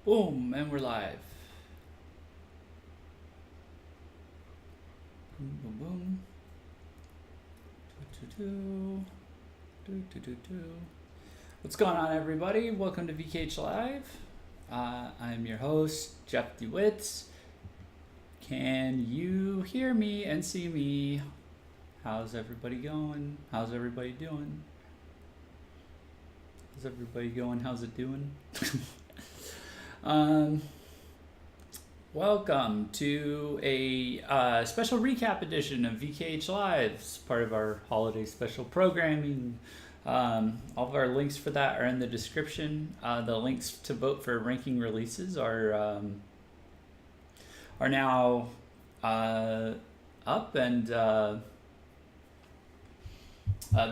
Boom, and we're live. Boom, boom, boom. What's going on, everybody? Welcome to VKH Live. I'm your host, Jeff DeWitt. Can you hear me and see me? How's everybody going? How's everybody doing? How's everybody going? How's it doing? Welcome to a special recap edition of VKH Live. It's part of our holiday special programming. All of our links for that are in the description. The links to vote for ranking releases are now up, and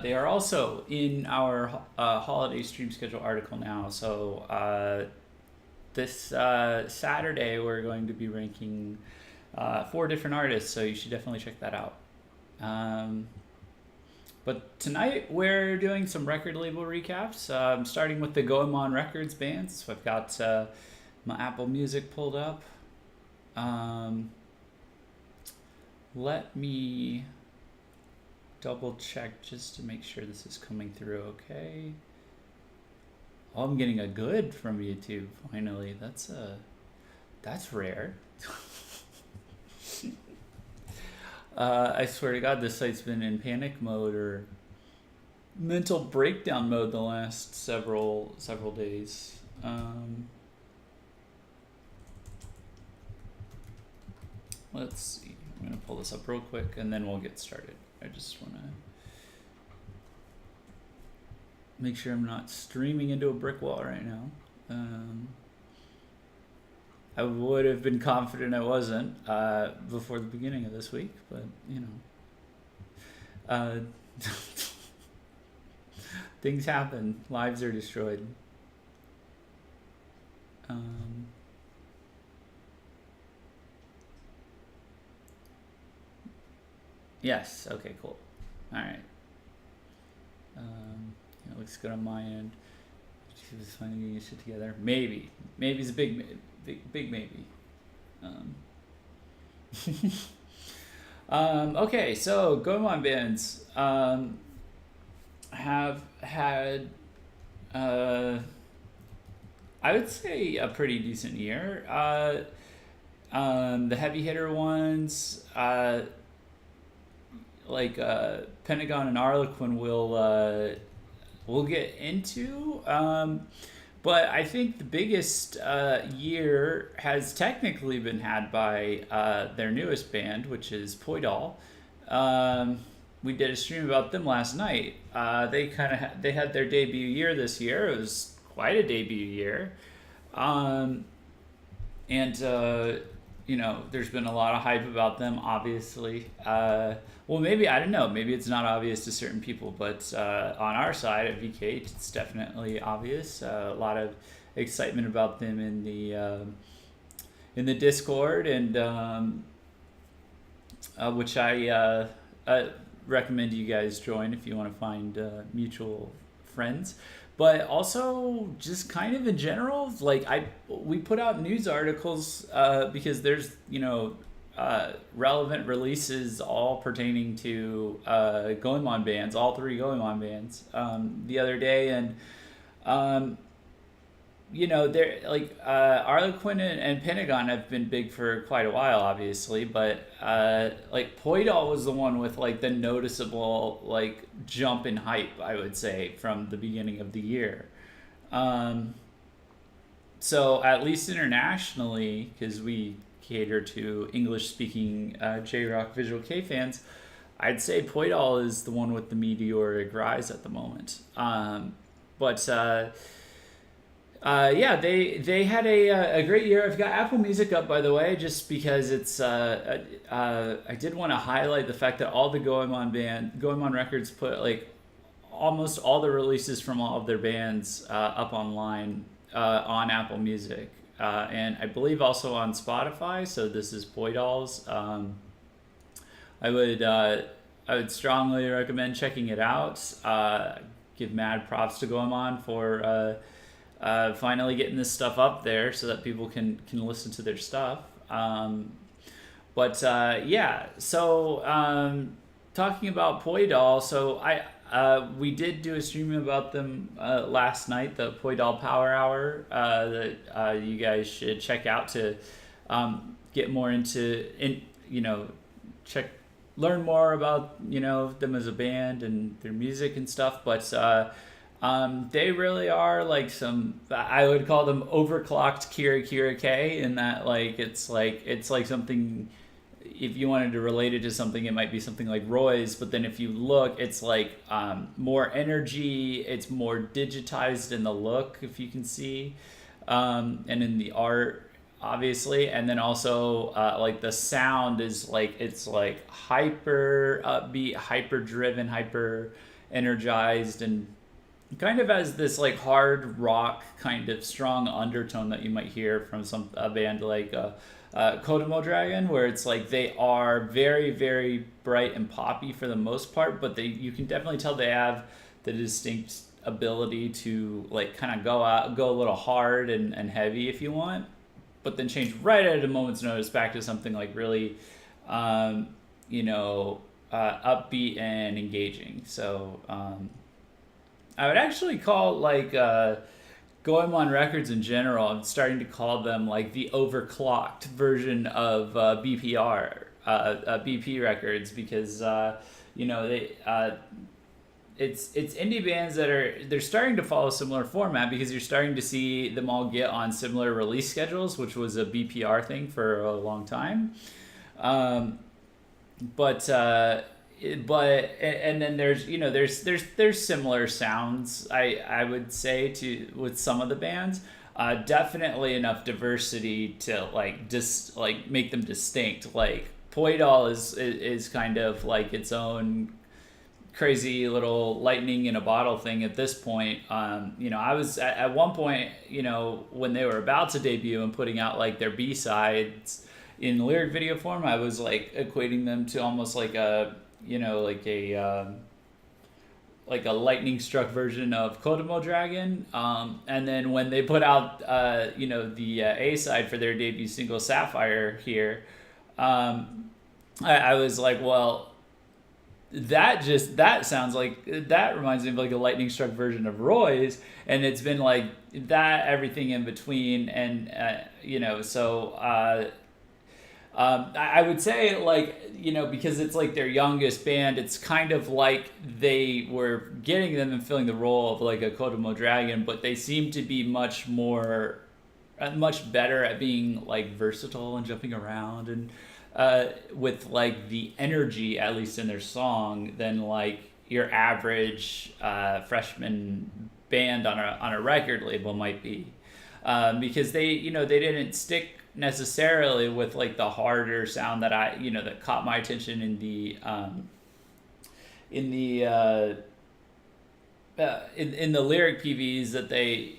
they are also in our holiday stream schedule article now. So this Saturday we're going to be ranking 4 different artists, so you should definitely check that out. But tonight we're doing some record label recaps, starting with the GOEMON Records bands. So I've got my Apple Music pulled up. Let me double check just to make sure this is coming through okay. Oh, I'm getting a good from YouTube finally. That's rare. I swear to God, this site's been in panic mode or mental breakdown mode the last several days. Let's see. I'm gonna pull this up real quick and then we'll get started. I just wanna make sure I'm not streaming into a brick wall right now. I would have been confident I wasn't before the beginning of this week, but you know, things happen. Lives are destroyed. Yes. Okay. Cool. All right. It looks good on my end. She was finally getting his shit together. Maybe it's a big maybe. Okay, so GOEMON bands have had I would say a pretty decent year. The heavy hitter ones like Pentagon and Arlequin we'll get into, but I think the biggest year has technically been had by their newest band, which is POIDOL. We did a stream about them last night. They had their debut year this year. It was quite a debut year, and you know, there's been a lot of hype about them, obviously. Well, maybe, I don't know, maybe it's not obvious to certain people, but on our side at VKH, it's definitely obvious. A lot of excitement about them in the Discord, and which I recommend you guys join if you want to find mutual friends. But also just kind of in general, like we put out news articles because there's, you know, relevant releases all pertaining to GOEMON bands, all 3 GOEMON bands the other day, and you know, they're like Arlequin and Pentagon have been big for quite a while, obviously, but like POIDOL was the one with like the noticeable like jump in hype, I would say, from the beginning of the year. So at least internationally, because we cater to English-speaking J-Rock Visual K fans, I'd say POIDOL is the one with the meteoric rise at the moment. But yeah, they had a great year. I've got Apple Music up, by the way, just because it's I did want to highlight the fact that all the GOEMON Records put like almost all the releases from all of their bands up online on Apple Music, and I believe also on Spotify. So this is POIDOL's. I would strongly recommend checking it out. Give mad props to GOEMON for finally getting this stuff up there so that people can listen to their stuff. Yeah, so talking about POIDOL, so we did do a stream about them last night, the POIDOL Power Hour, that you guys should check out to get more learn more about them as a band and their music and stuff. But they really are like I would call them overclocked Kira Kira K, in that it's like something. If you wanted to relate it to something, it might be something like Roy's, but then if you look, it's like more energy, it's more digitized in the look, if you can see, and in the art, obviously, and then also like the sound is it's hyper upbeat, hyper driven, hyper energized, and kind of has this like hard rock kind of strong undertone that you might hear from a band like Kodomo Dragon, where it's like they are very, very bright and poppy for the most part, but you can definitely tell they have the distinct ability to like kind of go a little hard and heavy if you want, but then change right at a moment's notice back to something like really upbeat and engaging. So I would actually call GOEMON records in general, I'm starting to call them like the overclocked version of BP records, because it's indie bands they're starting to follow a similar format, because you're starting to see them all get on similar release schedules, which was a BPR thing for a long time. And then there's similar sounds, I would say, with some of the bands. Definitely enough diversity to make them distinct. Like POIDOL is kind of like its own crazy little lightning in a bottle thing at this point. I was at one point, when they were about to debut and putting out like their B-sides in lyric video form, I was like equating them to almost like a lightning struck version of Kodomo Dragon. And then when they put out the A side for their debut single Sapphire here, I was like, well, that sounds like, that reminds me of like a lightning struck version of Roy's, and it's been like that, everything in between. And I would say, because it's like their youngest band, it's kind of like they were getting them and filling the role of like a Kodomo Dragon, but they seem to be much better at being like versatile and jumping around and with like the energy, at least in their song, than like your average freshman band on a record label might be, because they didn't stick necessarily with like the harder sound that that caught my attention in the lyric PVs that they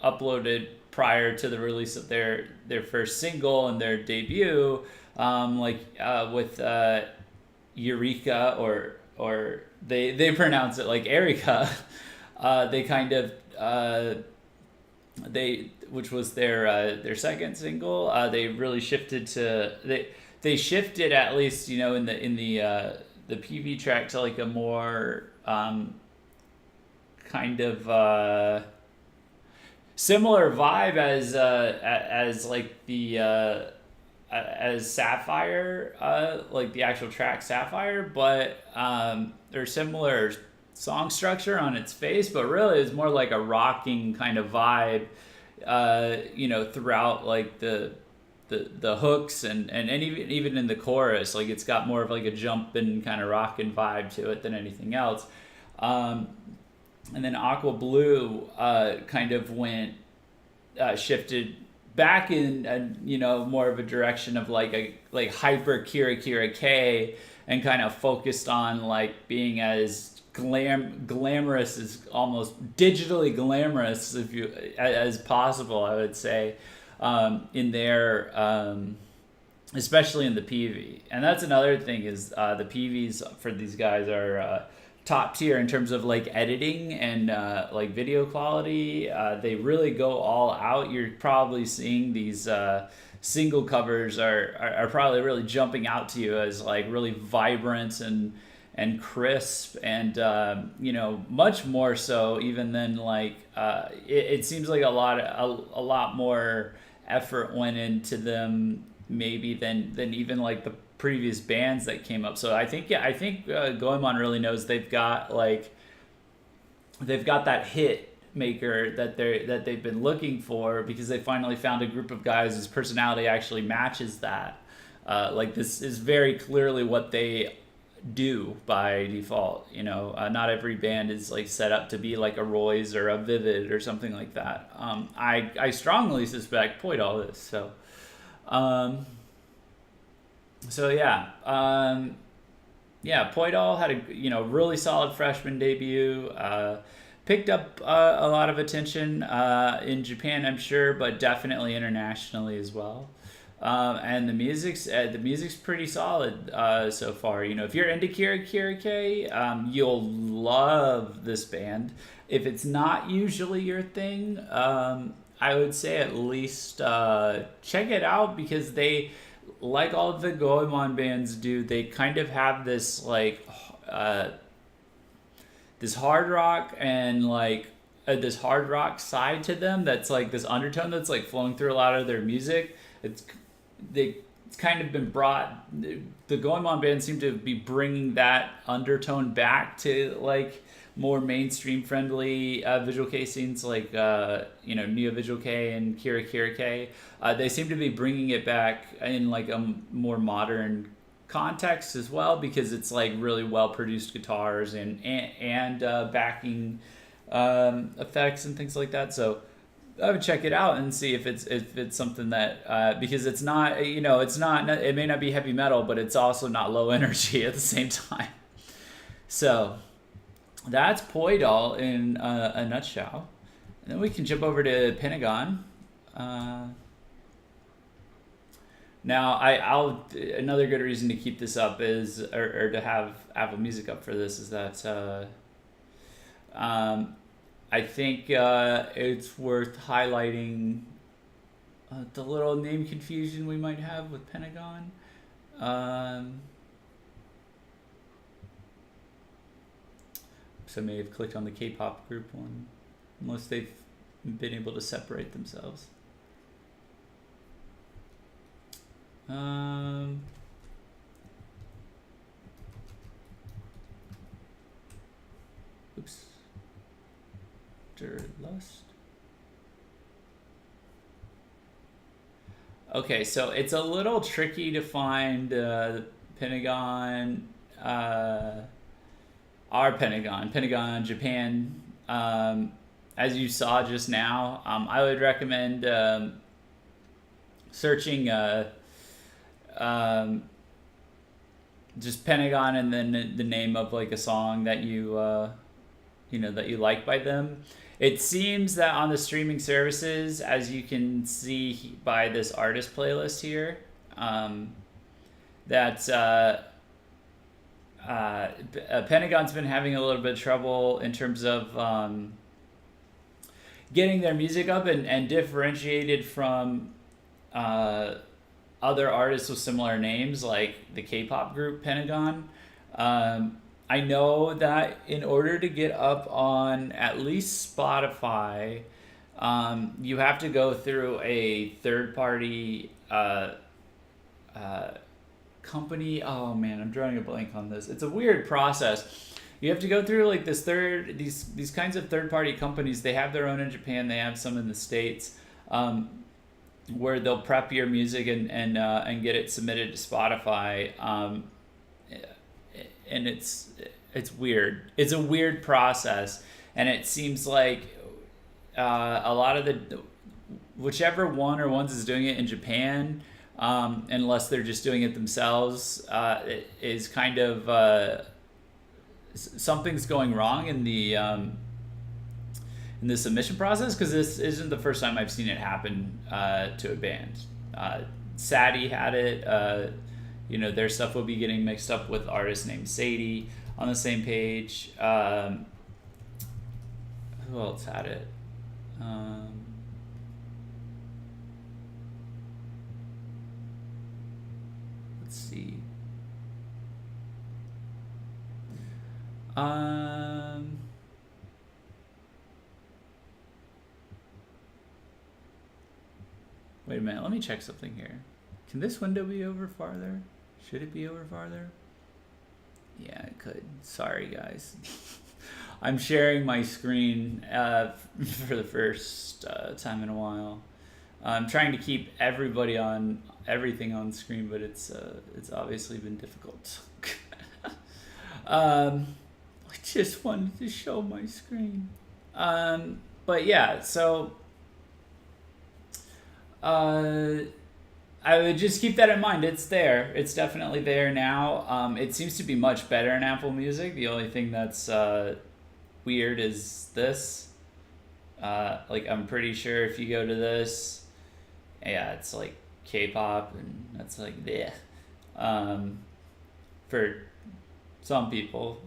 uploaded prior to the release of their first single and their debut, with Eureka, or they pronounce it like Erica. They kind of which was their second single. They really shifted they shifted, at least in the PV track, to like a more kind of similar vibe as like the as Sapphire, like the actual track Sapphire, but they're similar song structure on its face, but really it's more like a rocking kind of vibe, throughout like the hooks and even in the chorus. Like it's got more of like a jumping kind of rocking vibe to it than anything else. And then Aqua Blue kind of shifted back in more of a direction of like hyper Kira Kira K, and kind of focused on like being as glamorous, as almost digitally glamorous as possible, I would say, in their especially in the PV. And that's another thing, is the PVs for these guys are top tier in terms of like editing and like video quality. They really go all out. You're probably seeing these single covers are probably really jumping out to you as like really vibrant and crisp, and you know, much more so even than like it seems like a lot more effort went into them maybe than even like the previous bands that came up. So I think Goemon really knows they've got that hit maker that they've been looking for, because they finally found a group of guys whose personality actually matches that. Like, this is very clearly what they do by default. You know, not every band is like set up to be like a Roy's or a Vivid or something like that. I strongly suspect POIDOL is. So yeah, POIDOL had a really solid freshman debut. Picked up a lot of attention in Japan, I'm sure, but definitely internationally as well. And the music's pretty solid so far. You know, if you're into Kira, you'll love this band. If it's not usually your thing, I would say at least check it out, because they, like all of the Goemon bands do, they kind of have this like this hard rock and like this hard rock side to them that's like this undertone that's like flowing through a lot of their music. It's kind of been brought, the Goemon band seem to be bringing that undertone back to like more mainstream friendly Visual K scenes, like Neo Visual K and Kira. They seem to be bringing it back in like a more modern context as well, because it's like really well produced guitars and backing effects and things like that. So I would check it out and see if it's something that because it's not, it may not be heavy metal, but it's also not low energy at the same time. So that's POIDOL in a nutshell. And then we can jump over to Pentagon. Now, another good reason to keep this up is, or to have Apple Music up for this, is that I think it's worth highlighting the little name confusion we might have with Pentagon. So I may have clicked on the K-pop group one, unless they've been able to separate themselves. Oops. Lust. Okay, so it's a little tricky to find Pentagon, our Pentagon Japan. As you saw just now, I would recommend searching just Pentagon and then the name of like a song that you that you like by them. It seems that on the streaming services, as you can see by this artist playlist here, that Pentagon's been having a little bit of trouble in terms of getting their music up and differentiated from other artists with similar names, like the K-pop group Pentagon. I know that in order to get up on at least Spotify, you have to go through a third-party company. Oh man, I'm drawing a blank on this. It's a weird process. You have to go through like these kinds of third-party companies. They have their own in Japan. They have some in the States, where they'll prep your music and get it submitted to Spotify. And it's weird. It's a weird process, and it seems like a lot of the whichever one or ones is doing it in Japan, unless they're just doing it themselves, it is kind of something's going wrong in the submission process, because this isn't the first time I've seen it happen to a band. Sadie had it. Their stuff will be getting mixed up with artists named Sadie. on the same page. Who else had it? Let's see. Wait a minute, let me check something here. Can this window be over farther? Should it be over farther? Yeah, it could. Sorry, guys. I'm sharing my screen for the first time in a while. I'm trying to keep everybody on everything on screen, but it's obviously been difficult. I just wanted to show my screen. But yeah, so I would just keep that in mind. It's there. It's definitely there now. It seems to be much better in Apple Music. The only thing that's weird is this. Like, I'm pretty sure if you go to this, yeah, it's like K-pop, and that's like, bleh. For some people.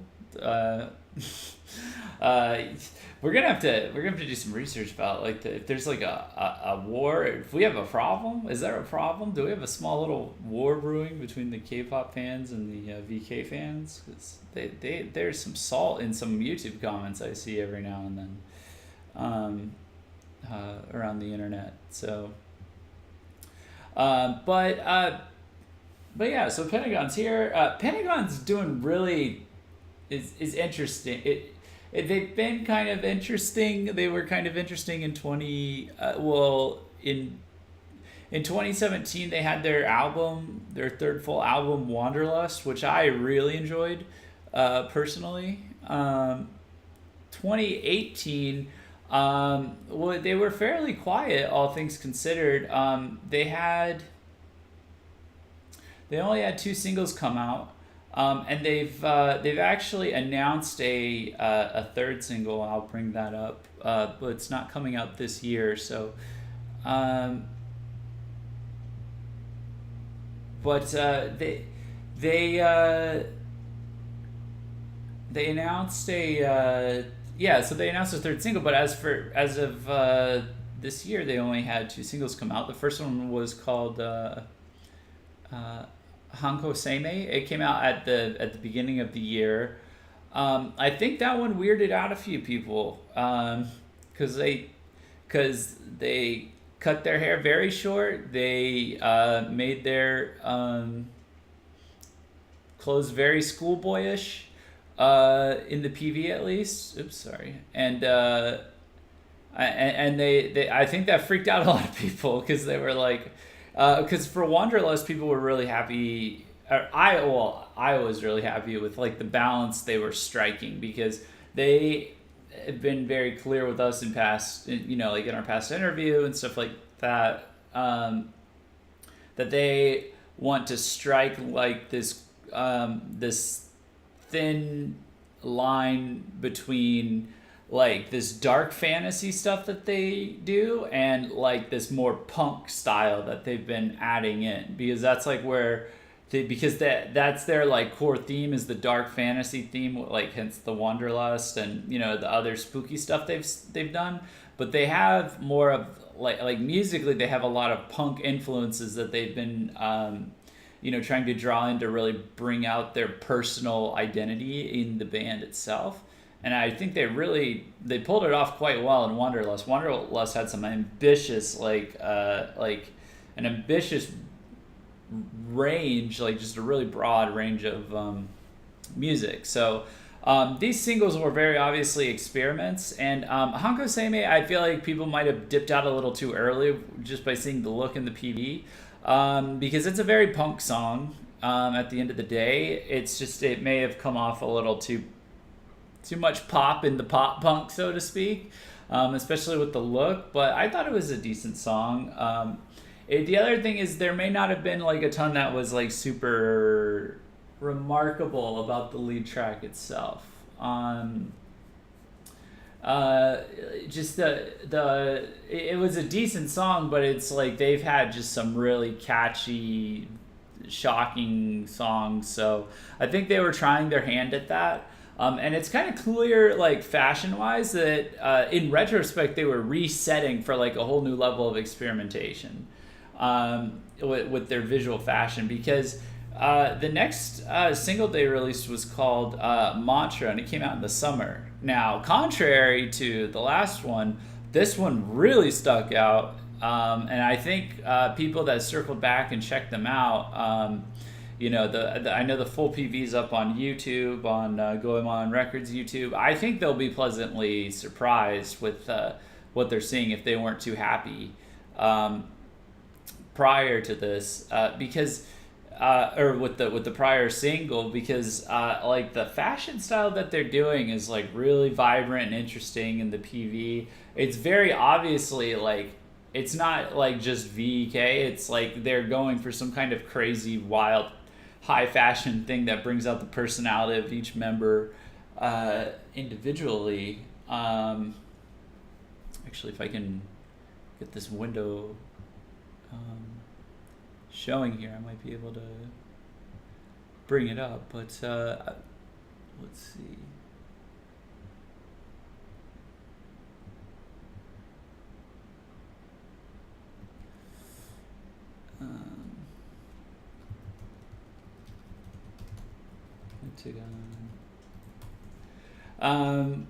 We're gonna have to do some research about, like, if there's like a war, if we have a problem. Is there a problem? Do we have a small little war brewing between the K-pop fans and the VK fans? Because there's some salt in some YouTube comments I see every now and then around the internet. So but yeah, so Pentagon's here. Pentagon's doing really is interesting. They've been kind of interesting. They were kind of interesting in 2017 they had their third full album, Wanderlust, which I really enjoyed personally. 2018, well, they were fairly quiet, all things considered. They only had 2 singles come out. And they've actually announced a third single. I'll bring that up, but it's not coming out this year. So, but they announced a so they announced a third single. But as of this year, they only had 2 singles come out. The first one was called Hanko Seimei. It came out at the beginning of the year. I think that one weirded out a few people because they cut their hair very short. They made their clothes very schoolboyish in the PV, at least. Oops, sorry. And they I think that freaked out a lot of people because they were like. Because for Wanderlust, people were really happy. I was really happy with, like, the balance they were striking, because they have been very clear with us in past, like in our past interview and stuff like that, that they want to strike like this this thin line between, like, this dark fantasy stuff that they do and, like, this more punk style that they've been adding in, because that's like where that's their, like, core theme is the dark fantasy theme, like, hence the Wanderlust and the other spooky stuff they've done. But they have more of, like musically, they have a lot of punk influences that they've been trying to draw in to really bring out their personal identity in the band itself. And I think they pulled it off quite well in Wanderlust. Wanderlust had some ambitious, like an ambitious range, like just a really broad range of music. So these singles were very obviously experiments. And Hanko Seimei, I feel like people might have dipped out a little too early just by seeing the look in the PV, because it's a very punk song. At the end of the day, it may have come off a little too much pop in the pop punk, so to speak, especially with the look. But I thought it was a decent song. The other thing is there may not have been, like, a ton that was, like, super remarkable about the lead track itself. Just it was a decent song, but it's like they've had just some really catchy shocking songs. So I think they were trying their hand at that. And it's kind of clear, like fashion wise, that in retrospect they were resetting for like a whole new level of experimentation with their visual fashion, because the next single they released was called Mantra, and it came out in the summer. Now, contrary to the last one, this one really stuck out, and I think people that circled back and checked them out, you know, I know the full PV's up on YouTube, on GOEMON Records YouTube. I think they'll be pleasantly surprised with what they're seeing if they weren't too happy prior to this, because or with the prior single, because like the fashion style that they're doing is like really vibrant and interesting in the PV. It's very obviously like, it's not like just VK. It's like they're going for some kind of crazy, wild, high fashion thing that brings out the personality of each member individually. Actually, if I can get this window showing here, I might be able to bring it up. But let's see.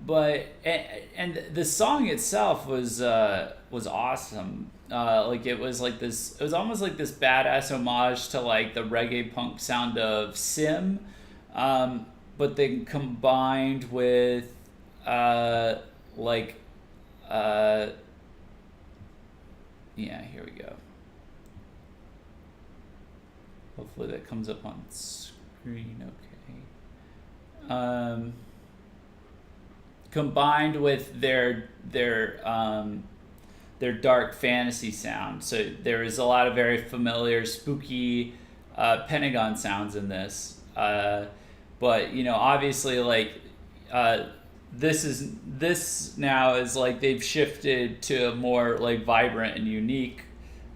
But and the song itself was awesome. Like it was almost like this badass homage to like the reggae punk sound of Sim, but then combined with yeah, here we go. Hopefully that comes up on screen. Okay. Combined with their dark fantasy sound. So there is a lot of very familiar, spooky Pentagon sounds in this. But you know, obviously, like this now is like they've shifted to a more like vibrant and unique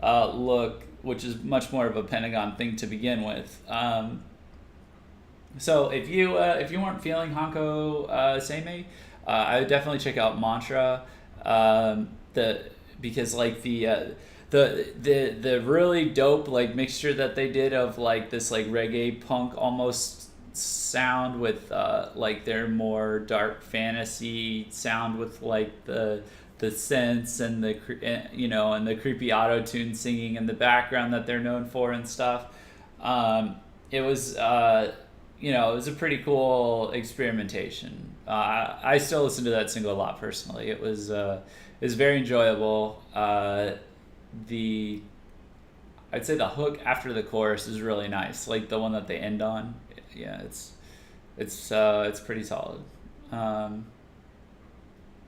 look, which is much more of a Pentagon thing to begin with. So if you weren't feeling Hanko Seimei, I would definitely check out Mantra. Because like the really dope like mixture that they did of like this like reggae punk almost sound with like their more dark fantasy sound with like the synths and the you know, and the creepy auto-tune singing in the background that they're known for and stuff. It was you know, it was a pretty cool experimentation. I still listen to that single a lot personally. It was very enjoyable. I'd say the hook after the chorus is really nice, like the one that they end on. Yeah, it's pretty solid.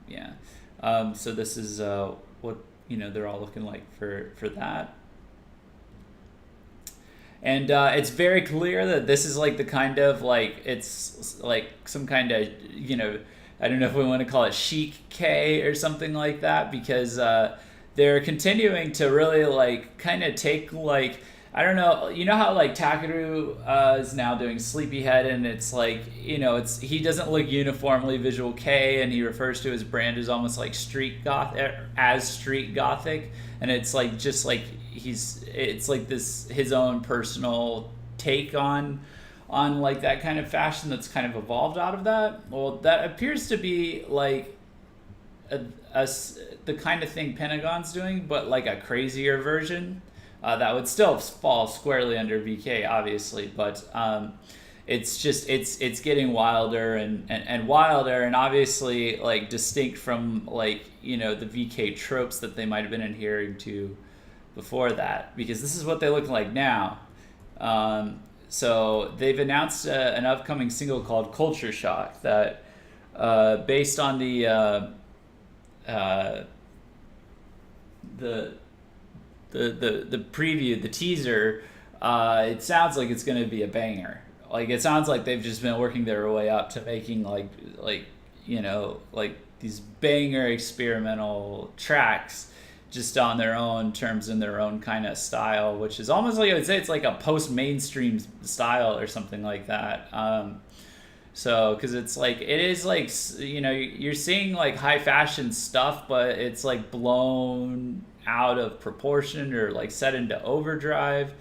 Yeah. So this is what, you know, they're all looking like for that. And it's very clear that this is like the kind of like, it's like some kind of, you know, I don't know if we want to call it chic K or something like that, because they're continuing to really like kind of take like, I don't know, you know how like Takeru is now doing Sleepyhead, and it's like, you know, he doesn't look uniformly visual K, and he refers to his brand as almost like street gothic, and it's like just like it's like this his own personal take on like that kind of fashion that's kind of evolved out of that. Well, that appears to be like the kind of thing Pentagon's doing, but like a crazier version. That would still fall squarely under VK, obviously, but it's just it's getting wilder and wilder, and obviously like distinct from like, you know, the VK tropes that they might have been adhering to before that, because this is what they look like now. So they've announced an upcoming single called Culture Shock that based on the preview, the teaser, it sounds like it's going to be a banger. Like it sounds like they've just been working their way up to making like you know, like these banger experimental tracks just on their own terms in their own kind of style, which is almost like I would say it's like a post-mainstream style or something like that. So, because it's like, it is like, you know, you're seeing like high fashion stuff, but it's like blown out of proportion or like set into overdrive,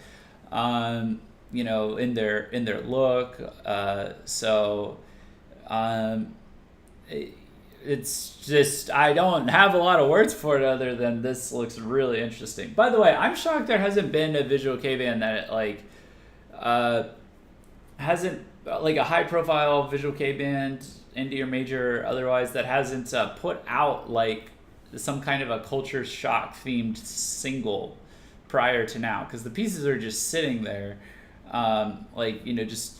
you know, in their look. So, it's just, I don't have a lot of words for it other than this looks really interesting. By the way, I'm shocked there hasn't been a visual K band that like hasn't like a high profile visual K band, indie or major or otherwise, that hasn't put out like some kind of a culture shock themed single prior to now, because the pieces are just sitting there, like, you know, just,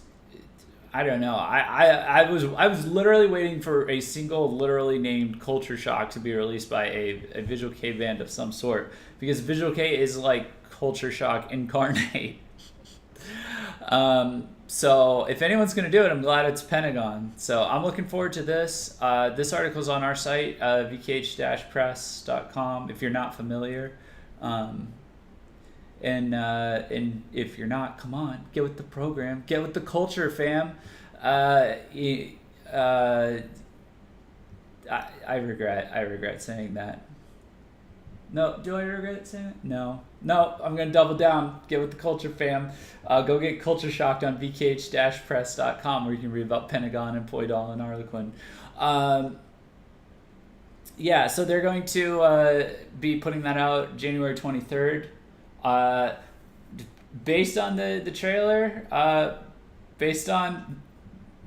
I don't know. I was literally waiting for a single literally named Culture Shock to be released by a visual K band of some sort, because visual K is like Culture Shock incarnate. So if anyone's going to do it, I'm glad it's Pentagon. So I'm looking forward to this. This article's on our site, vkh-press.com, if you're not familiar. And if you're not, come on, get with the program, get with the culture, fam. I regret saying that. No, do I regret saying it? No, I'm going to double down. Get with the culture, fam. Go get Culture Shocked on vkh-press.com, where you can read about Pentagon and POIDOL and Arlequin. Yeah, so they're going to be putting that out January 23rd. Based on the trailer, based on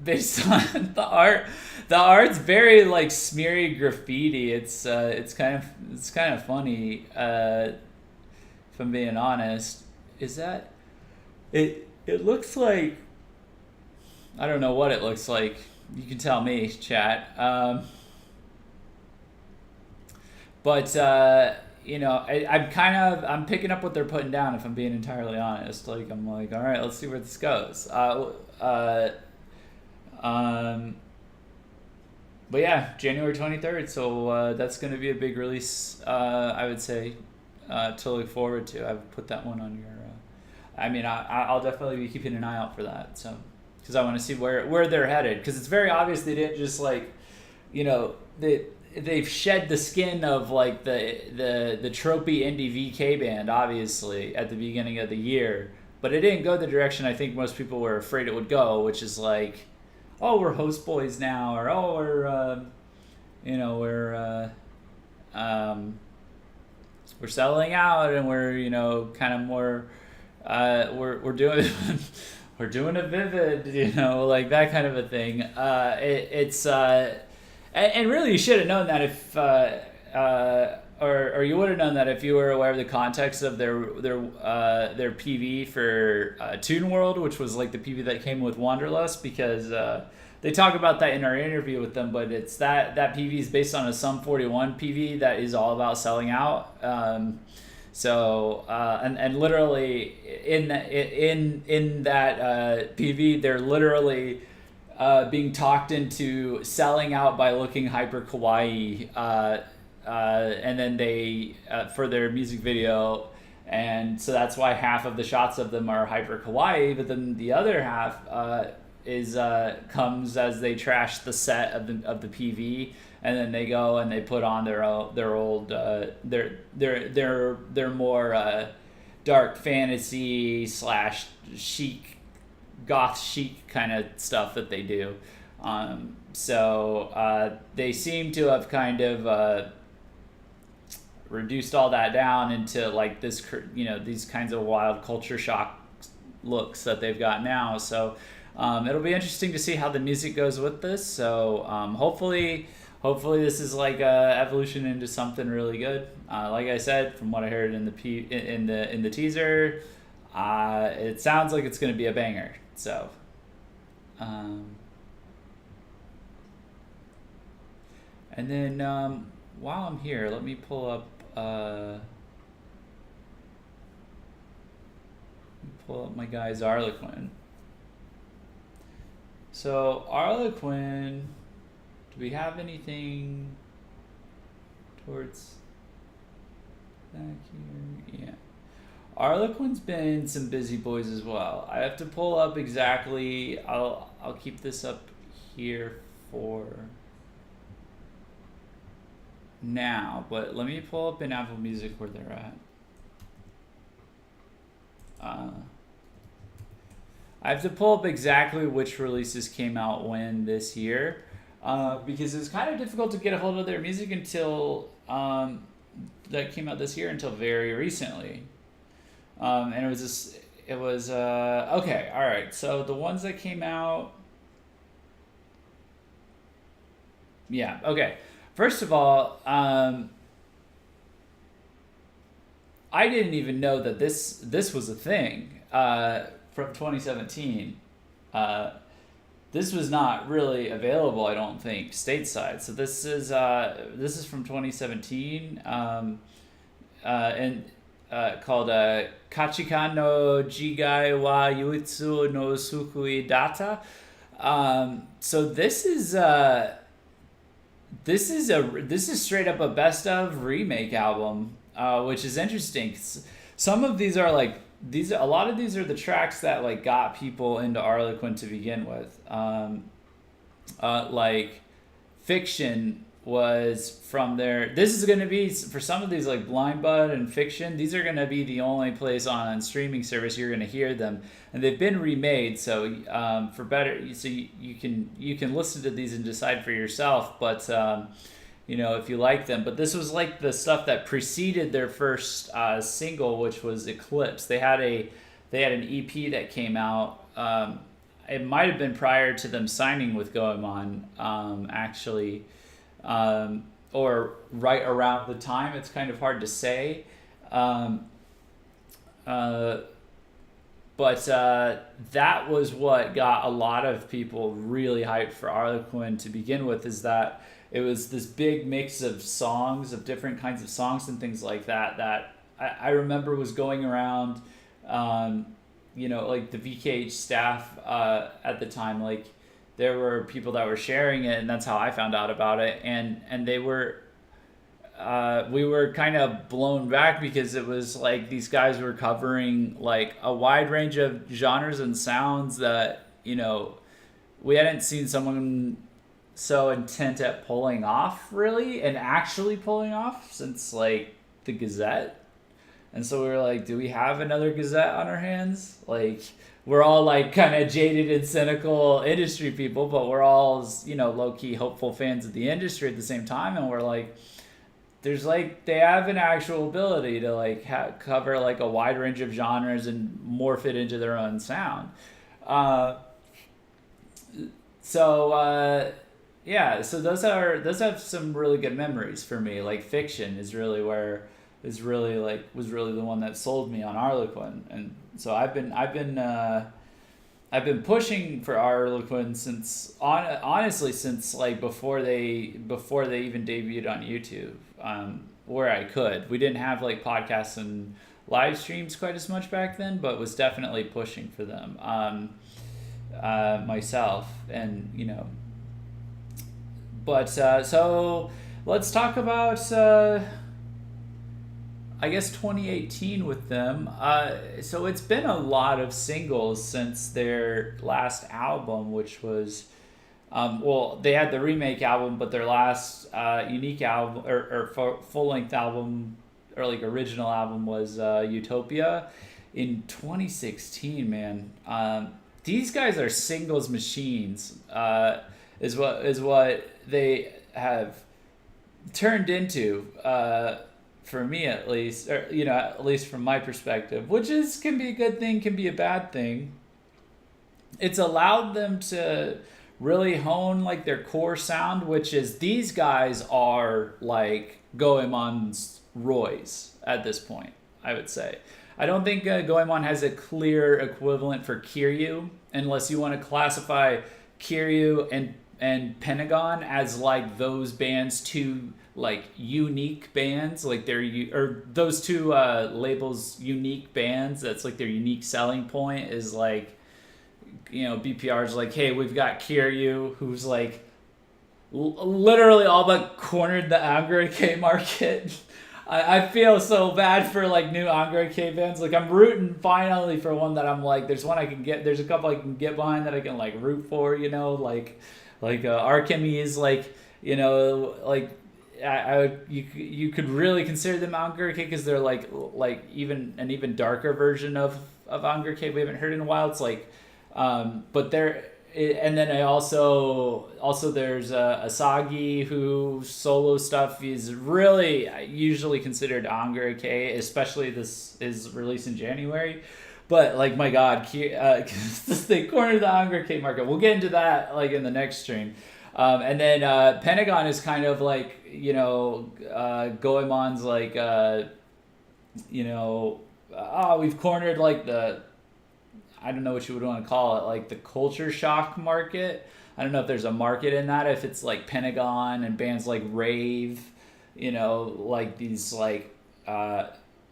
the art, the art's very like smeary graffiti. It's kind of funny, if I'm being honest. Is that it? It looks like, I don't know what it looks like. You can tell me, chat. But you know, I'm picking up what they're putting down, if I'm being entirely honest. Like, I'm like, all right, let's see where this goes. But yeah, January 23rd. So that's going to be a big release, I would say, to look forward to. I've put that one on your. I mean, I'll definitely be keeping an eye out for that. So, because I want to see where they're headed. Because it's very obvious they didn't just like, you know, they've shed the skin of like the tropey indie VK band, obviously, at the beginning of the year, but it didn't go the direction I think most people were afraid it would go, which is like, oh, we're host boys now, or oh, we're you know, we're selling out, and we're, you know, kind of more we're doing we're doing a Vivid, you know, like that kind of a thing. And really, you should have known that if, or you would have known that if you were aware of the context of their PV for Toon World, which was like the PV that came with Wanderlust, because they talk about that in our interview with them. But it's that PV is based on a Sum 41 PV that is all about selling out. And literally in that PV, they're literally being talked into selling out by looking hyper kawaii, and then they for their music video, and so that's why half of the shots of them are hyper kawaii, but then the other half comes as they trash the set of the PV, and then they go and they put on their old their more dark fantasy / chic, goth chic kind of stuff that they do. So they seem to have kind of reduced all that down into like this, you know, these kinds of wild culture shock looks that they've got now. So it'll be interesting to see how the music goes with this. So hopefully this is like a evolution into something really good. Like I said, from what I heard in the teaser, it sounds like it's going to be a banger. So, and then while I'm here, let me pull up my guy's Arlequin. So Arlequin, do we have anything towards? back here. Yeah. Arlequin's been some busy boys as well. I have to pull up exactly. I'll keep this up here for now, but let me pull up in Apple Music where they're at. I have to pull up exactly which releases came out when this year, because it was kind of difficult to get a hold of their music until that came out this year until very recently. And it was just, it was okay, all right. So the ones that came out, yeah, okay. First of all, I didn't even know that this was a thing from 2017. This was not really available, I don't think, stateside. So this is from 2017, and called Kachikan no Jigai wa Yuitsu no Sukui Data. So this is straight up a best of remake album, which is interesting. Some of these are like a lot of these are the tracks that like got people into Arlequin to begin with. Like Fiction was from there. This is going to be, for some of these, like Blind Bud and Fiction, these are going to be the only place on streaming service you're going to hear them, and they've been remade. So for better, so you can listen to these and decide for yourself. But if you like them. But this was like the stuff that preceded their first single, which was Eclipse. They had an EP that came out. It might have been prior to them signing with Goemon, actually. Or right around the time. It's kind of hard to say. But that was what got a lot of people really hyped for Arlequin to begin with, is that it was this big mix of songs, of different kinds of songs and things like that I remember was going around, like the VKH staff at the time, like there were people that were sharing it, and that's how I found out about it. And they were, we were kind of blown back because it was like these guys were covering like a wide range of genres and sounds that, we hadn't seen someone so intent at pulling off really, and actually pulling off, since like the Gazette. And so we were like, do we have another Gazette on our hands? Like, we're all like kind of jaded and cynical industry people, but we're all, low-key hopeful fans of the industry at the same time. And we're like, there's like, they have an actual ability to like cover like a wide range of genres and morph it into their own sound. So those have some really good memories for me. Like Fiction was really the one that sold me on Arlequin, and so I've been pushing for Arlequin since like before they even debuted on YouTube, where I could. We didn't have like podcasts and live streams quite as much back then, but was definitely pushing for them myself, and But so let's talk about I guess 2018 with them. So it's been a lot of singles since their last album, which was they had the remake album, but their last unique album or full length album, or like original album, was Utopia in 2016. Man, these guys are singles machines. Is what they have turned into, for me at least, or at least from my perspective, which can be a good thing, can be a bad thing. It's allowed them to really hone like their core sound, which is, these guys are like Goemon's Roy's at this point, I would say. I don't think Goemon has a clear equivalent for Kiryu, unless you want to classify Kiryu and Pentagon as like those bands, two like unique bands, like or those two labels unique bands. That's like their unique selling point, is like, BPR's like, hey, we've got Kiryu, who's like literally all but cornered the Angry market. I feel so bad for like new Angre K bands. Like I'm rooting finally for one that I'm like, there's one I can get. There's a couple I can get behind that I can like root for. You know, like Arlequin is like, you know, like I would, you could really consider them Angre K because they're like even an even darker version of Angre K we haven't heard in a while. It's like, but they're. And then I also there's Asagi, who solo stuff is really usually considered Angre K, especially this is released in January. But like my God, they cornered the Angre K market. We'll get into that like in the next stream. And then Pentagon is kind of like, you know, Goemon's like, you know, we've cornered like the, I don't know what you would want to call it, like the culture shock market. I don't know if there's a market in that, if it's like Pentagon and bands like Rave, you know, like these like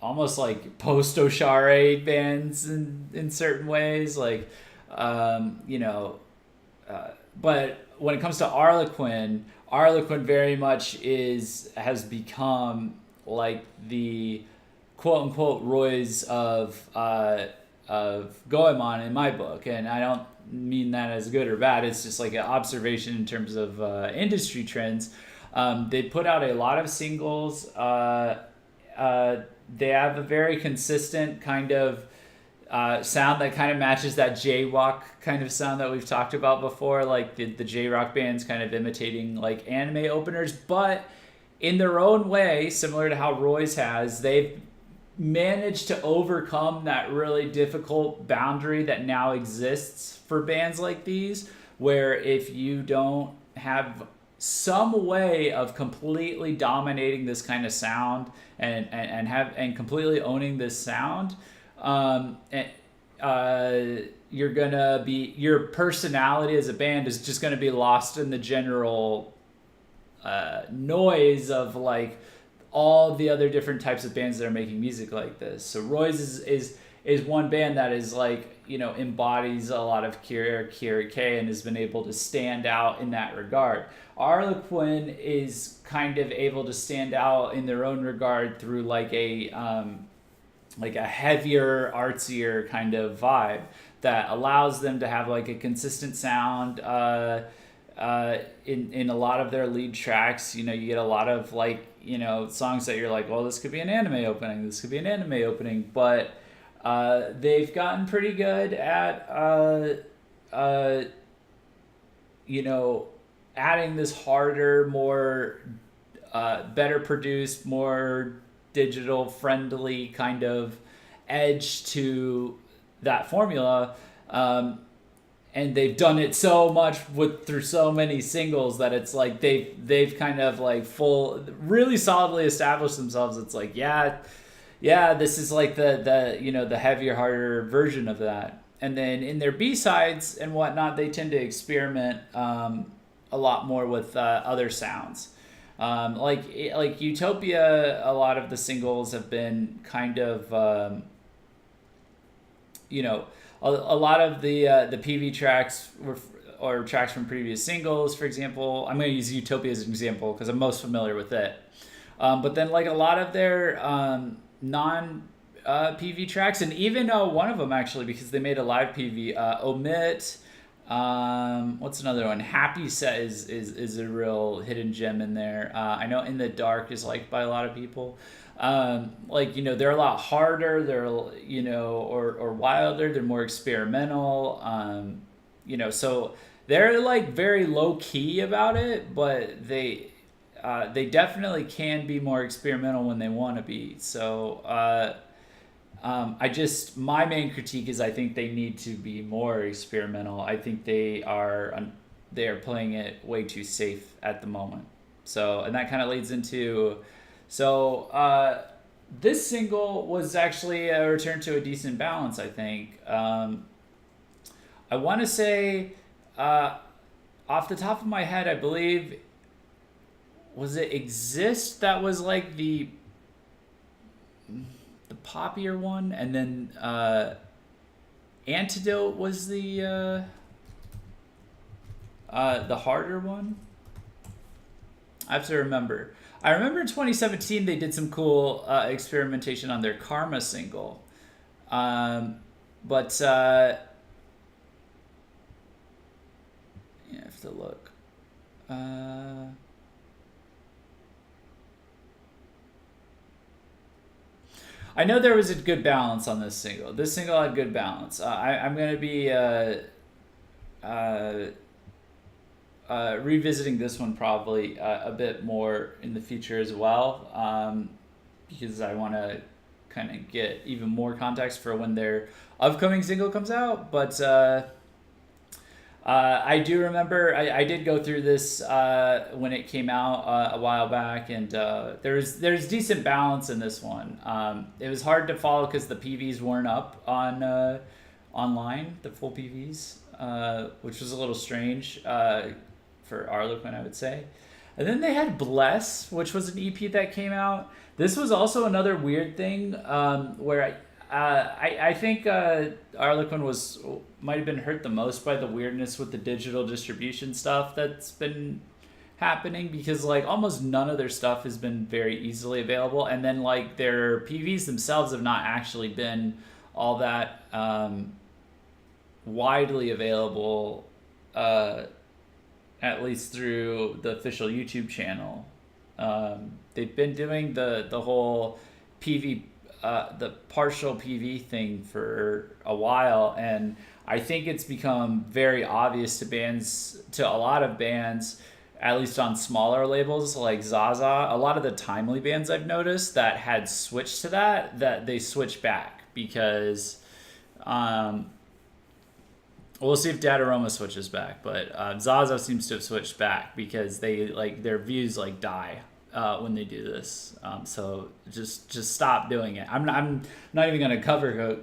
almost like post-Oshare bands in certain ways, like, you know, but when it comes to Arlequin very much has become like the quote-unquote Roy's of Goemon in my book, and I don't mean that as good or bad. It's just like an observation in terms of industry trends. They put out a lot of singles. They have a very consistent kind of sound that kind of matches that J-rock kind of sound that we've talked about before, like the J-rock bands kind of imitating like anime openers, but in their own way, similar to how Roy's has, they've managed to overcome that really difficult boundary that now exists for bands like these, where if you don't have some way of completely dominating this kind of sound and completely owning this sound, you're gonna be, your personality as a band is just gonna be lost in the general noise of like all the other different types of bands that are making music like this. So Roy's is one band that is like, you know, embodies a lot of Kira K and has been able to stand out in that regard. Arlequin is kind of able to stand out in their own regard through like a heavier, artsier kind of vibe that allows them to have like a consistent sound in a lot of their lead tracks. You know, you get a lot of like, you know, songs that you're like, well, this could be an anime opening, but they've gotten pretty good at you know, adding this harder, more better produced, more digital friendly kind of edge to that formula. And they've done it so much through so many singles that it's like they've kind of like really solidly established themselves. It's like, yeah, this is like the you know, the heavier, harder version of that. And then in their B-sides and whatnot, they tend to experiment a lot more with other sounds. Like Utopia, a lot of the singles have been kind of you know, a lot of the PV tracks or tracks from previous singles, for example. I'm going to use Utopia as an example because I'm most familiar with it. But then like a lot of their non PV tracks, and even one of them actually, because they made a live PV, Omit. What's another one? Happy Set is a real hidden gem in there. I know In the Dark is liked by a lot of people. Like, you know, they're a lot harder, they're, you know, or wilder, they're more experimental, you know, so they're like very low key about it, but they definitely can be more experimental when they want to be. So my main critique is I think they need to be more experimental. I think they are playing it way too safe at the moment. So, and that kind of leads into, this single was actually a return to a decent balance, I think. I want to say, off the top of my head, I believe, was it Exist that was like the poppier one, and then Antidote was the harder one. I have to remember. I remember in 2017 they did some cool experimentation on their Karma single. But yeah, I have to look. I know there was a good balance on this single. This single had good balance. I'm gonna be uh, revisiting this one probably a bit more in the future as well, because I want to kind of get even more context for when their upcoming single comes out. But I do remember I did go through this when it came out a while back, and there's decent balance in this one. It was hard to follow because the PVs weren't up on online, the full PVs, which was a little strange for Arlequin, I would say. And then they had Bless, which was an EP that came out. This was also another weird thing where I think Arlequin might have been hurt the most by the weirdness with the digital distribution stuff that's been happening, because like almost none of their stuff has been very easily available, and then like their PVs themselves have not actually been all that widely available, at least through the official YouTube channel. They've been doing the whole PV, the partial PV thing for a while, and I think it's become very obvious to a lot of bands, at least on smaller labels like Zaza. A lot of the timely bands I've noticed that had switched to that they switched back because we'll see if Dataroma switches back, but Zaza seems to have switched back because they like their views like die when they do this. So just stop doing it. I'm not even gonna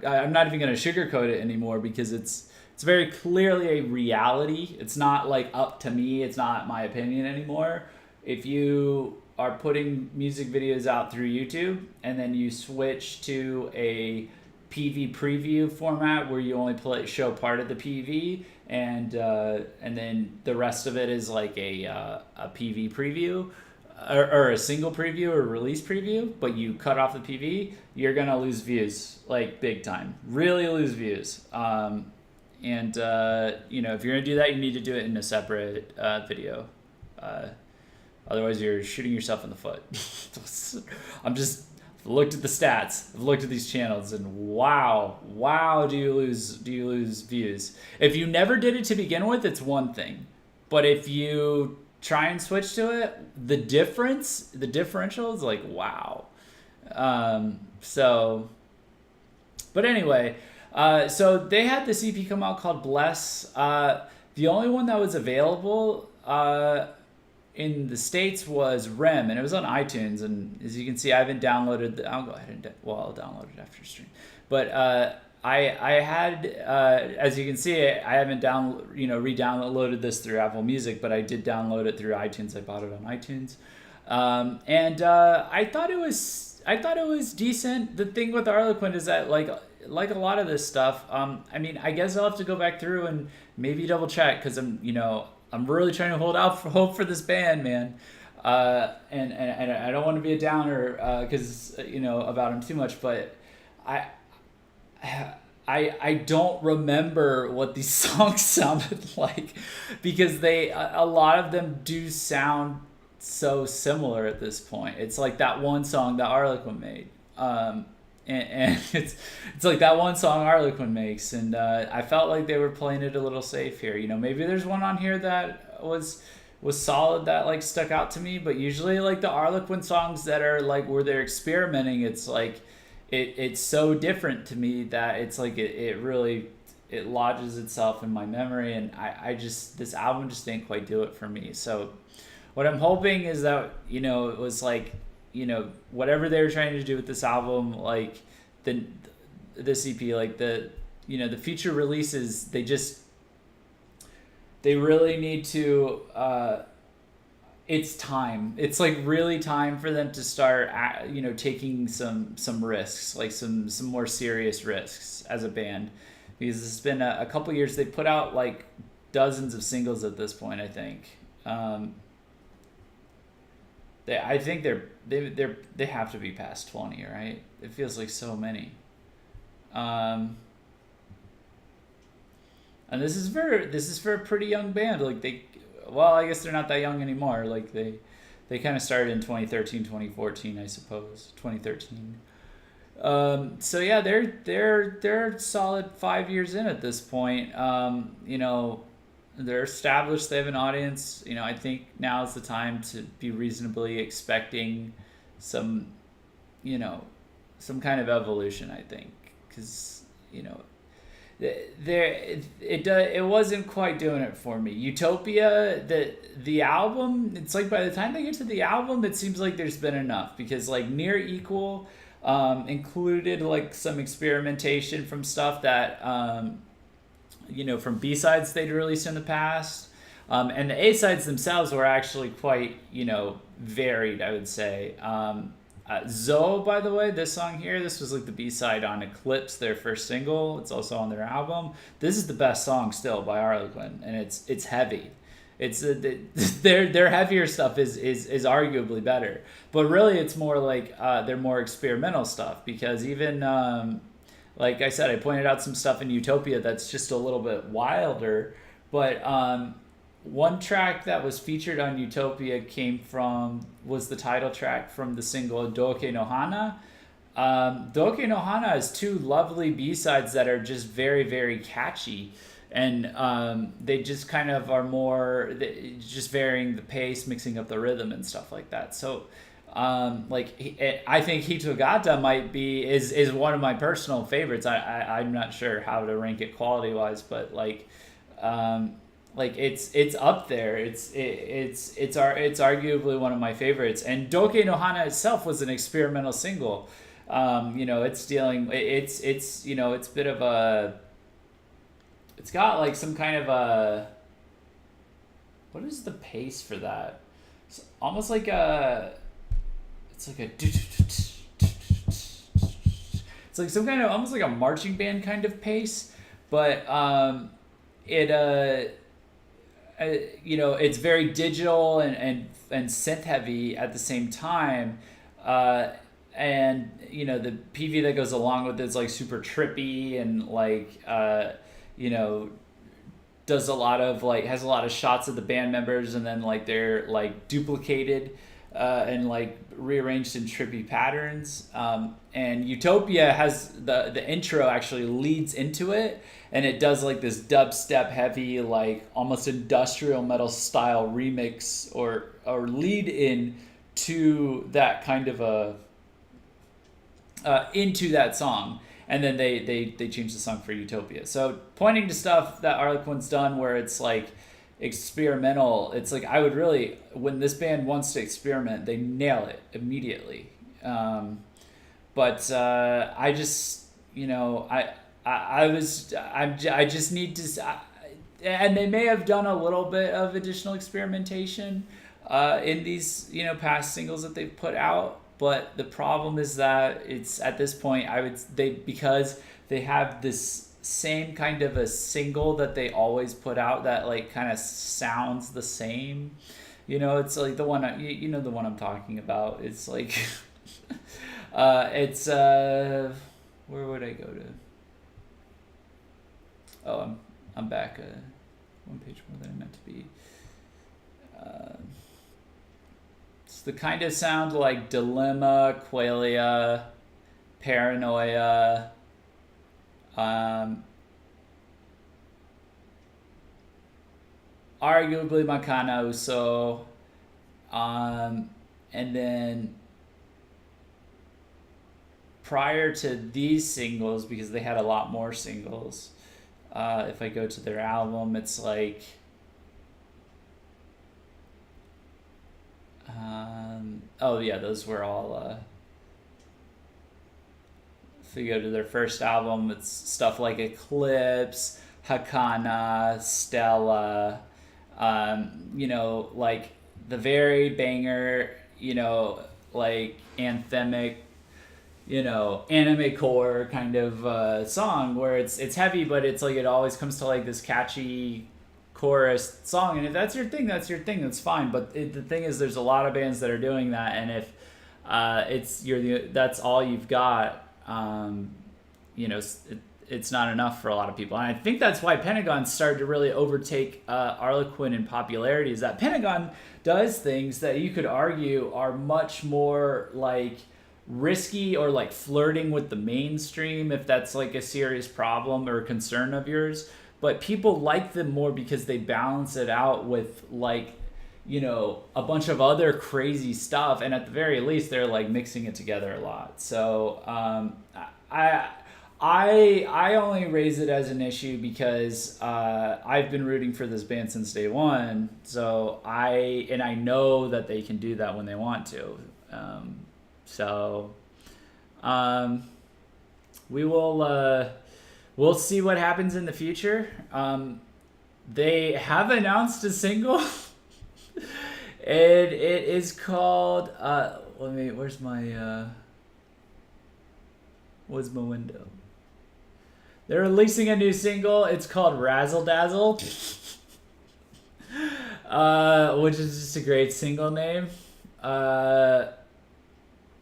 I'm not even gonna sugarcoat it anymore, because it's very clearly a reality. It's not like up to me. It's not my opinion anymore. If you are putting music videos out through YouTube and then you switch to a PV preview format where you only show part of the PV, and then the rest of it is like a PV preview, or a single preview or release preview, but you cut off the PV, you're gonna lose views, like big time, really lose views. And if you're gonna do that, you need to do it in a separate video. Otherwise, you're shooting yourself in the foot. I've looked at the stats. I've looked at these channels, and wow, do you lose views? If you never did it to begin with, it's one thing, but if you try and switch to it, the differential is like wow. But anyway, so they had this EP come out called Bless. The only one that was available in the States was REM, and it was on iTunes. And as you can see, I haven't downloaded I'll go ahead and I'll download it after stream. But I had, as you can see, I haven't re-downloaded this through Apple Music, but I did download it through iTunes. I bought it on iTunes, and I thought it was decent. The thing with Arlequin is that like a lot of this stuff, I mean, I guess I'll have to go back through and maybe double check, because I'm really trying to hold out for hope for this band, man. And I don't want to be a downer because about them too much, but I don't remember what these songs sounded like, because a lot of them do sound so similar at this point. It's like that one song that Arlequin made, and it's like that one song Arlequin makes, and I felt like they were playing it a little safe here. Maybe there's one on here that was solid that like stuck out to me, but usually like the Arlequin songs that are like where they're experimenting, it's like it's so different to me that it's like it really lodges itself in my memory, and I just, this album just didn't quite do it for me. So what I'm hoping is that it was like whatever they were trying to do with this album, like this EP, like the future releases, they really need to it's time. It's like really time for them to start taking some risks, like some more serious risks as a band, because it's been a couple years. They put out like dozens of singles at this point, I think. I think they have to be past 20, right? It feels like so many. Um, and this is for a pretty young band. Like well, I guess they're not that young anymore. Like they kind of started in 2013, 2014, I suppose. 2013. So yeah, they're solid 5 years in at this point. They're established. They have an audience. I think now is the time to be reasonably expecting some, you know, some kind of evolution. I think because it wasn't quite doing it for me. Utopia, the album, it's like by the time they get to the album, it seems like there's been enough because like Near Equal included like some experimentation from stuff that from B-sides they'd released in the past. And the A-sides themselves were actually quite, varied, I would say. Zoe, by the way, this song here, this was like the B-side on Eclipse, their first single. It's also on their album. This is the best song still by Arlequin, and it's heavy. It's their heavier stuff is arguably better, but really it's more like their more experimental stuff because even like I said, I pointed out some stuff in Utopia that's just a little bit wilder, but one track that was featured on Utopia was the title track from the single Doke no Hana. Doke no Hana has two lovely B-sides that are just very, very catchy. And they just kind of are more just varying the pace, mixing up the rhythm and stuff like that. So I think Hitogata might be is one of my personal favorites. I'm not sure how to rank it quality wise, but it's up there. It's arguably one of my favorites. And Doke no Hana itself was an experimental single. It's bit of a. It's got like some kind of a. What is the pace for that? It's almost like a. It's like a. It's like some kind of almost like a marching band kind of pace, but it's very digital and synth heavy at the same time, and the PV that goes along with it's like super trippy and does a lot of has a lot of shots of the band members and then they're duplicated and rearranged in trippy patterns. And Utopia has the intro actually leads into it, and it does this dubstep heavy almost industrial metal style remix or lead in to that kind of a into that song. And then they changed the song for Utopia. So pointing to stuff that Arlequin's done where it's experimental, it's I would really, when this band wants to experiment, they nail it immediately. But I just, I just need to, and they may have done a little bit of additional experimentation in these, past singles that they've put out. But the problem is that it's at this point because they have this same kind of a single that they always put out that kind of sounds the same. It's the one the one I'm talking about. It's it's where would I go to? Oh, I'm back one page more than I meant to be. It's the kind of sound like Dilemma, Qualia, Paranoia, arguably Makana Uso, and then prior to these singles, because they had a lot more singles, if I go to their album, it's those were all if you go to their first album, it's stuff like Eclipse, Hakana, Stella, the very banger, anthemic, anime core kind of song where it's heavy, but it's it always comes to this catchy chorus song, and if that's your thing, that's fine. But the thing is, there's a lot of bands that are doing that, and if that's all you've got, it's not enough for a lot of people. And I think that's why Pentagon started to really overtake Arlequin in popularity, is that Pentagon does things that you could argue are much more like risky or like flirting with the mainstream, if that's like a serious problem or concern of yours. But people like them more because they balance it out with like, a bunch of other crazy stuff, and at the very least they're like mixing it together a lot. So I only raise it as an issue because I've been rooting for this band since day one. So I know that they can do that when they want to. We will we'll see what happens in the future. They have announced a single, and it is called. Where's my window? They're releasing a new single. It's called Razzle Dazzle, which is just a great single name.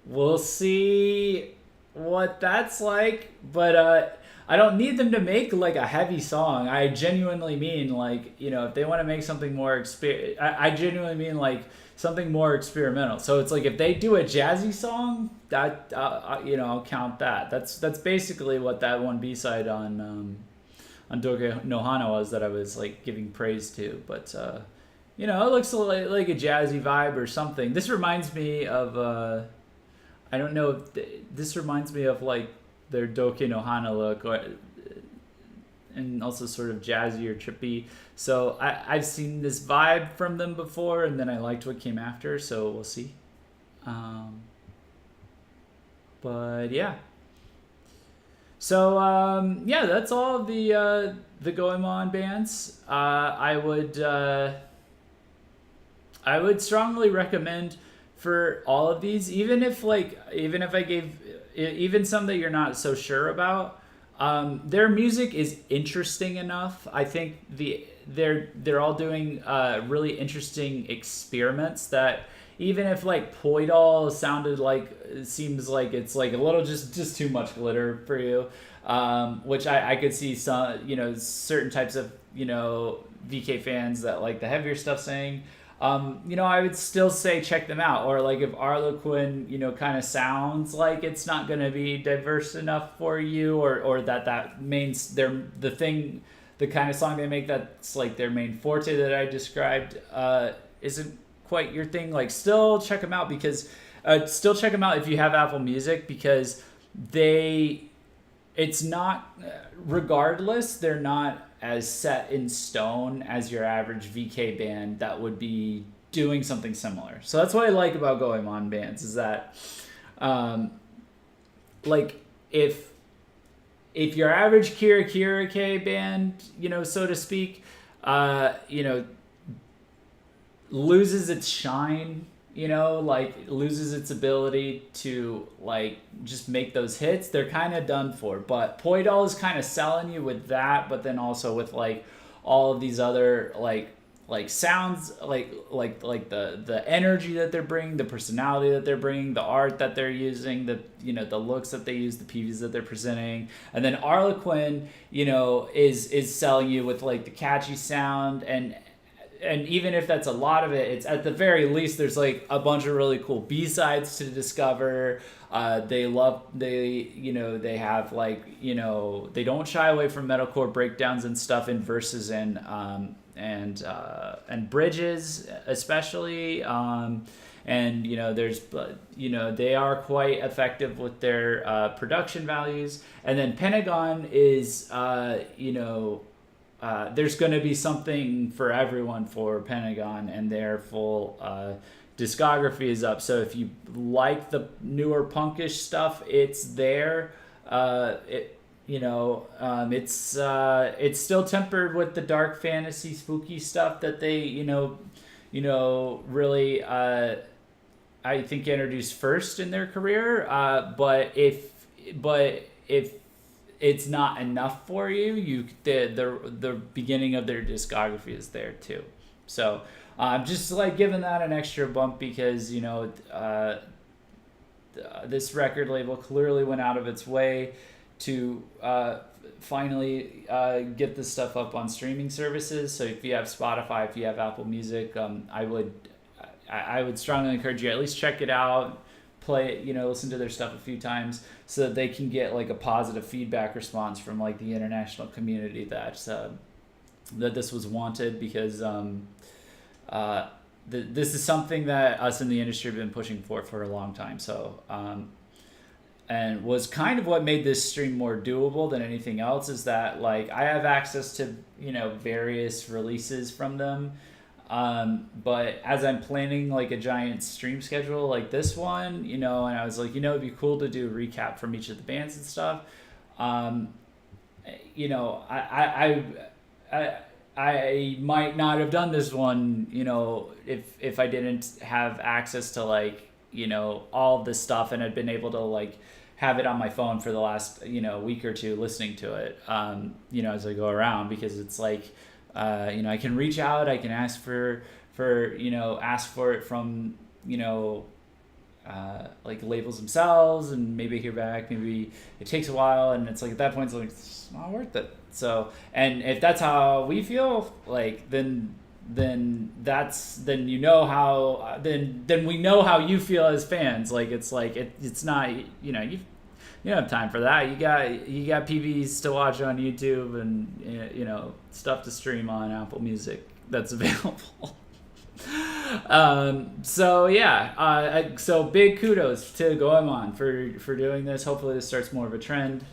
We'll see what that's like, but I don't need them to make like a heavy song. I genuinely mean like, if they want to make something more I genuinely mean like something more experimental. So it's like if they do a jazzy song, that I'll count that. That's basically what that one B-side on Doke no Hana was, that I was like giving praise to. But it looks like a jazzy vibe or something. This reminds me of I don't know if this reminds me of like their Doke no Hana look, and also sort of jazzy or trippy. So I've seen this vibe from them before, and then I liked what came after, so we'll see. But yeah. So that's all of the GOEMON bands. I would strongly recommend for all of these, even if I gave even some that you're not so sure about, their music is interesting enough. I think they're all doing really interesting experiments that, even if like POIDOL seems like it's like a little just too much glitter for you, which I could see some certain types of VK fans that like the heavier stuff saying. I would still say check them out. Or like if Arlequin, kind of sounds like it's not going to be diverse enough for you, or that means the kind of song they make that's like their main forte that I described isn't quite your thing. Like still check them out if you have Apple Music, because it's not, regardless, they're not as set in stone as your average VK band that would be doing something similar. So that's what I like about GOEMON bands, is that like if your average Kira K band, so to speak, loses its shine, like loses its ability to like just make those hits, they're kind of done for. But POIDOL is kind of selling you with that, but then also with like all of these other like sounds, like the energy that they're bringing, the personality that they're bringing, the art that they're using, the looks that they use, the PVs that they're presenting. And then Arlequin, is selling you with like the catchy sound, and even if that's a lot of it, it's at the very least there's like a bunch of really cool B-sides to discover. They have like, they don't shy away from metalcore breakdowns and stuff in verses and bridges especially. And there's they are quite effective with their production values. And then Pentagon is there's going to be something for everyone for Pentagon, and their full discography is up. So if you like the newer punkish stuff, it's there. It's still tempered with the dark fantasy, spooky stuff that they really I think introduced first in their career. But if it's not enough for you, the beginning of their discography is there too. So just like giving that an extra bump because this record label clearly went out of its way to finally get this stuff up on streaming services. So if you have Spotify, if you have Apple Music, I would strongly encourage you to at least check it out, play it, listen to their stuff a few times so that they can get like a positive feedback response from like the international community that this was wanted, because this is something that us in the industry have been pushing for a long time. So and was kind of what made this stream more doable than anything else, is that like I have access to various releases from them, but as I'm planning like a giant stream schedule like this one, and I was like, it'd be cool to do a recap from each of the bands and stuff. I might not have done this one, if I didn't have access to like all of this stuff and had been able to like have it on my phone for the last week or two listening to it as I go around, because it's like I can reach out, I can ask for it from like labels themselves, and maybe hear back, maybe it takes a while, and it's like at that point it's like it's not worth it. So, and if that's how we feel, like then we know how you feel as fans. Like it's not you don't have time for that. You got PVs to watch on YouTube and stuff to stream on Apple Music that's available. So big kudos to GOEMON for doing this. Hopefully this starts more of a trend.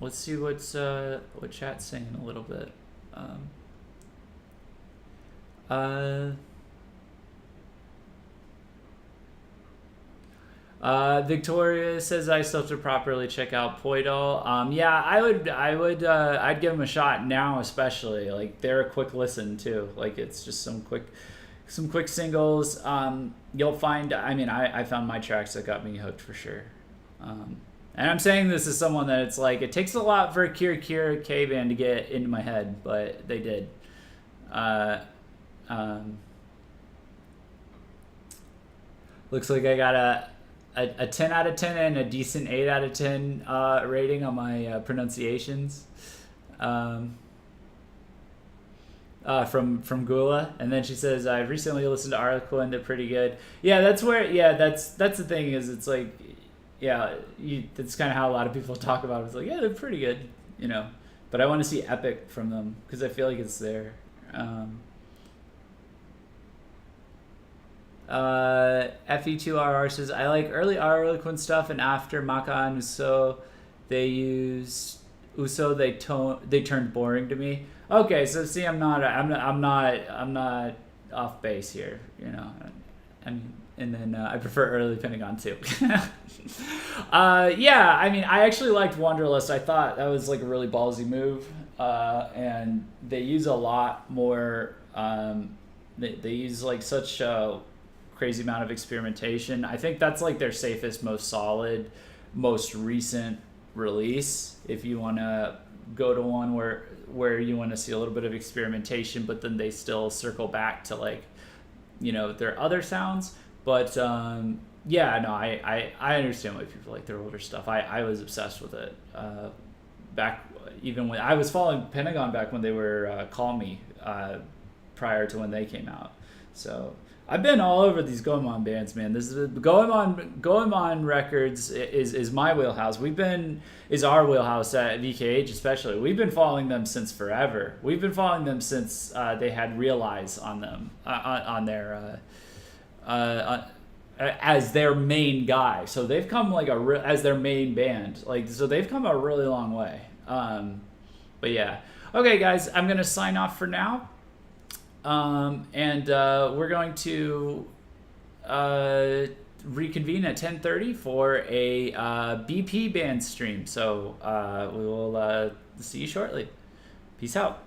Let's see what chat's saying a little bit. Victoria says I still have to properly check out POIDOL. I'd give them a shot now, especially like they're a quick listen too. Like it's just some quick singles. You'll find. I found my tracks that got me hooked for sure. And I'm saying this as someone that it's like it takes a lot for a Kira K band to get into my head, but they did. Looks like I got a 10 out of 10 and a decent 8 out of 10 rating on my pronunciations from Gula. And then she says, I recently listened to Arlequin, they're pretty good. Yeah, that's the thing, is it's like, that's kind of how a lot of people talk about it. It's like, yeah, they're pretty good, but I want to see Epic from them because I feel like it's there. FE2RR says, I like early Arlequin stuff, and after Maka and Uso they turned boring to me. Okay, so see, I'm not off base here, and then I prefer early Pentagon too. I actually liked Wanderlust. I thought that was like a really ballsy move, and they use a lot more. They use like such a crazy amount of experimentation. I think that's like their safest, most solid, most recent release. If you want to go to one where you want to see a little bit of experimentation, but then they still circle back to like their other sounds. But I understand why people like their older stuff. I was obsessed with it back even when I was following Pentagon back when they were Call Me prior to when they came out. So I've been all over these GOEMON bands, man. This is GOEMON Records is my wheelhouse. Is our wheelhouse at VKH especially. We've been following them since forever. We've been following them since they had Realize on them on their as their main guy. So they've come like as their main band. So they've come a really long way. But yeah. Okay, guys, I'm gonna sign off for now. We're going to reconvene at 10:30 for a BP band stream. So we will see you shortly. Peace out.